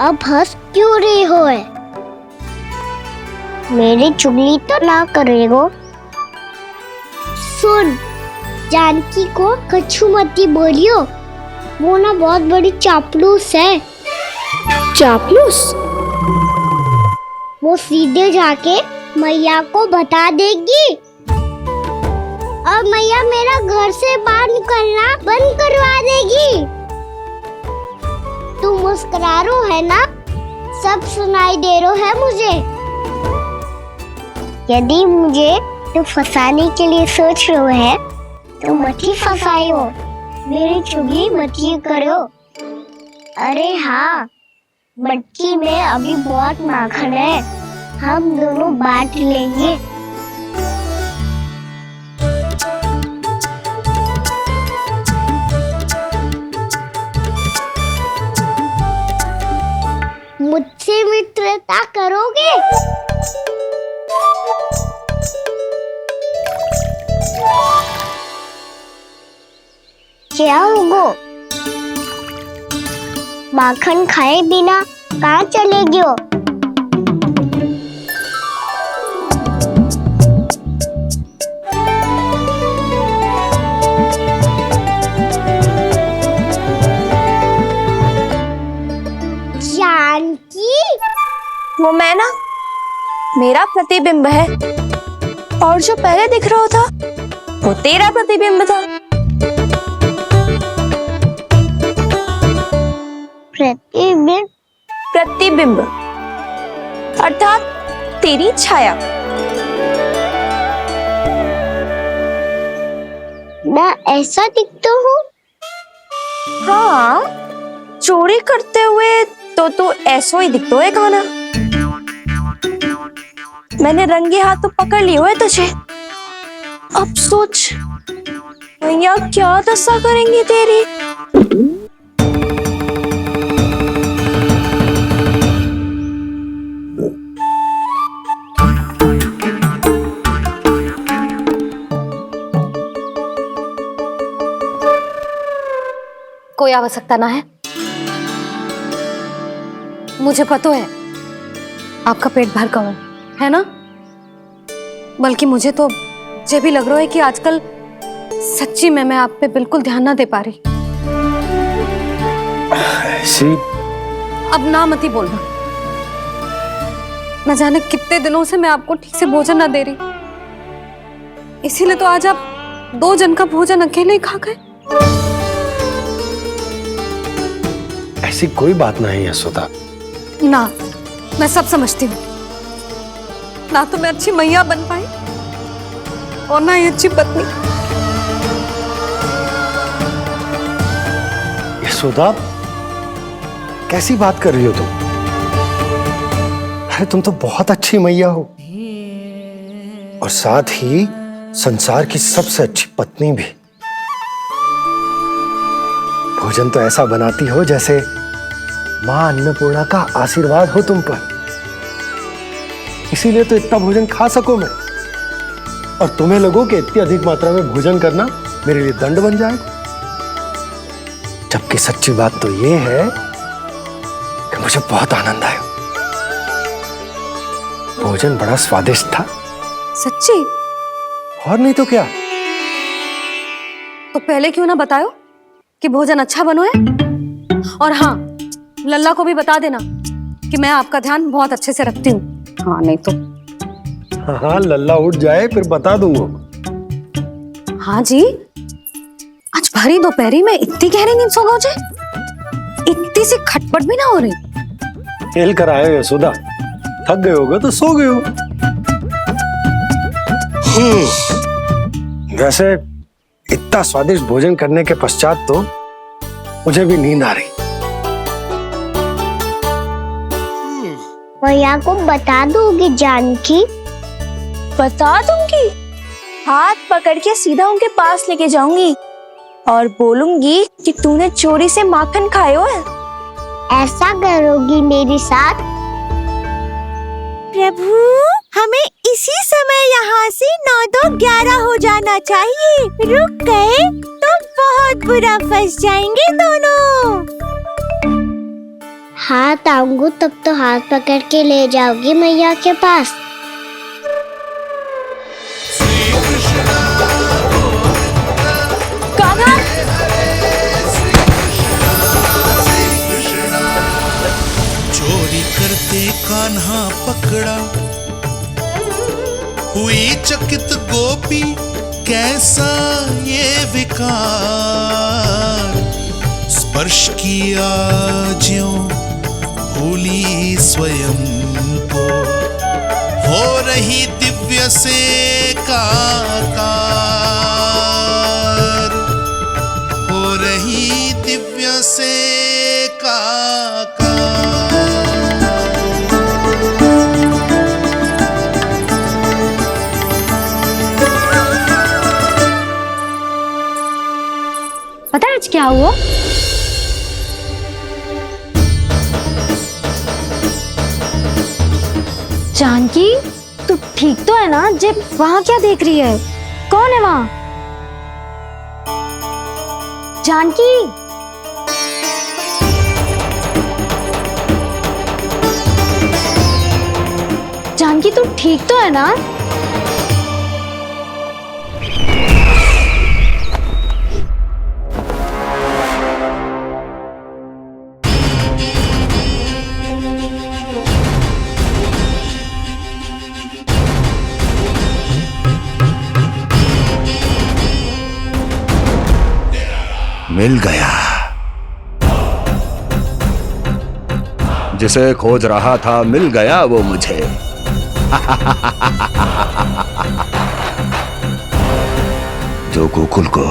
Speaker 3: अब हंस क्यों रही हो है? मेरी चुगली तो ना करेगो। सुन, जानकी को कछु मती बोलियो, वो ना बहुत बड़ी चापलूस है।
Speaker 2: चापलूस?
Speaker 3: वो सीधे जाके मैया को बता देगी और मैया मेरा घर से बाहर निकलना बंद करवा देगी। तू मुस्कुरा रो है ना? सब सुनाई दे रो है मुझे। यदि मुझे तू फंसाने के लिए सोच रहे है तो मत ही फंसायो, मेरी चुगली मत ही करो। अरे हाँ, मटकी में अभी बहुत माखन है, हम दोनों बांट लेंगे। मुझसे मित्रता करोगे? क्या होगा? माखन खाए बिना कहाँ चलेगी हो? जानकी?
Speaker 2: वो मैं ना, मेरा प्रतिबिंब है, और जो पहले दिख रहा था वो तेरा प्रतिबिंब था।
Speaker 3: प्रतिबिंब?
Speaker 2: प्रतिबिंब अर्थात तेरी छाया।
Speaker 3: मैं ऐसा दिखता हूँ?
Speaker 2: हाँ, चोरी करते हुए तो तू ऐसा ही दिखता है कान्हा। मैंने रंगे हाथ तो पकड़ लिए हुए तुझे। अब सोच भैया क्या दशा करेंगी तेरी।
Speaker 5: कोई आवश्यकता ना है, मुझे पता है आपका पेट भर गया है ना। बल्कि मुझे तो ये भी लग रहा है कि आजकल सच्ची में मैं आप पे बिल्कुल ध्यान ना दे पा रही।
Speaker 6: ऐसी
Speaker 5: अब ना मत ही बोलना। न जाने कितने दिनों से मैं आपको ठीक से भोजन ना दे रही, इसीलिए तो आज आप 2 जन का भोजन अकेले ही खा गए।
Speaker 6: ऐसी कोई बात नहीं है यशोदा।
Speaker 5: ना, मैं सब समझती हूँ। ना तो मैं अच्छी मैया बन पाई और ना ही अच्छी पत्नी।
Speaker 6: यशोदा, कैसी बात कर रही हो तुम? अरे तुम तो बहुत अच्छी मैया हो, और साथ ही संसार की सबसे अच्छी पत्नी भी। भोजन तो ऐसा बनाती हो जैसे मां अन्नपूर्णा का आशीर्वाद हो तुम पर। इसीलिए तो इतना भोजन खा सको मैं। और तुम्हें लगो कि इतनी अधिक मात्रा में भोजन करना मेरे लिए दंड बन जाएगा। जबकि सच्ची बात तो ये है कि मुझे बहुत आनंद आया। भोजन बड़ा स्वादिष्ट था।
Speaker 5: सच्ची?
Speaker 6: और नहीं तो क्या।
Speaker 5: तो पहले क्यों ना बताओ कि भोजन अच्छा बनो है। और हाँ, लल्ला को भी बता देना कि मैं आपका ध्यान बहुत अच्छे से रखती हूँ। हाँ नहीं तो।
Speaker 6: हाँ, लल्ला उठ जाए फिर बता दूंगा।
Speaker 5: हाँ जी, आज भरी दोपहरी में इतनी गहरी नींद सो गए? इतनी सी खटपट भी ना हो रही?
Speaker 6: खेल कर आए हो यशोदा, थक गए होगे तो सो गए हो। वैसे इतना स्वादिष्ट भोजन करने के पश्चात तो मुझे भी नींद आ रही।
Speaker 3: मैया को बता दोगी जानकी?
Speaker 2: बता दूंगी। हाथ पकड़ के सीधा उनके पास लेके जाऊंगी और बोलूंगी कि तूने चोरी से माखन खायो है।
Speaker 3: ऐसा करोगी मेरे साथ?
Speaker 10: प्रभु, हमें इसी समय यहाँ से 9-2-11 हो जाना चाहिए। रुक गए तो बहुत बुरा फंस जाएंगे दोनों।
Speaker 3: हाथ आऊंगी तब तो हाथ पकड़ के ले जाओगी मैया के पास।
Speaker 14: चोरी करते कान्हा पकड़ा, हुई चकित गोपी कैसा ये विकार। स्पर्श किया ज्यों भूली स्वयं को, हो रही दिव्य से काकार, हो रही दिव्य से काकार।
Speaker 5: पता है आज क्या हुआ? जानकी, तू ठीक तो है ना? जब वहां क्या देख रही है? कौन है वहां? जानकी, जानकी तू ठीक तो है ना?
Speaker 4: मिल गया। जिसे खोज रहा था मिल गया वो मुझे। जो गोकुल को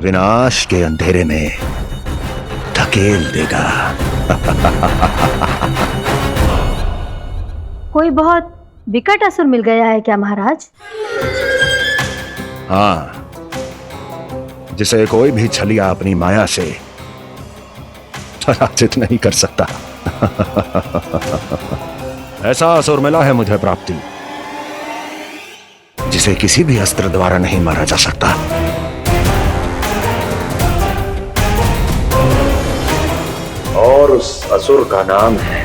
Speaker 4: विनाश के अंधेरे में धकेल देगा।
Speaker 11: कोई बहुत विकट असुर मिल गया है क्या महाराज?
Speaker 4: हाँ, जिसे कोई भी छलिया अपनी माया से पराजित नहीं कर सकता। ऐसा असुर मिला है मुझे प्राप्ति, जिसे किसी भी अस्त्र द्वारा नहीं मारा जा सकता। और उस असुर का नाम है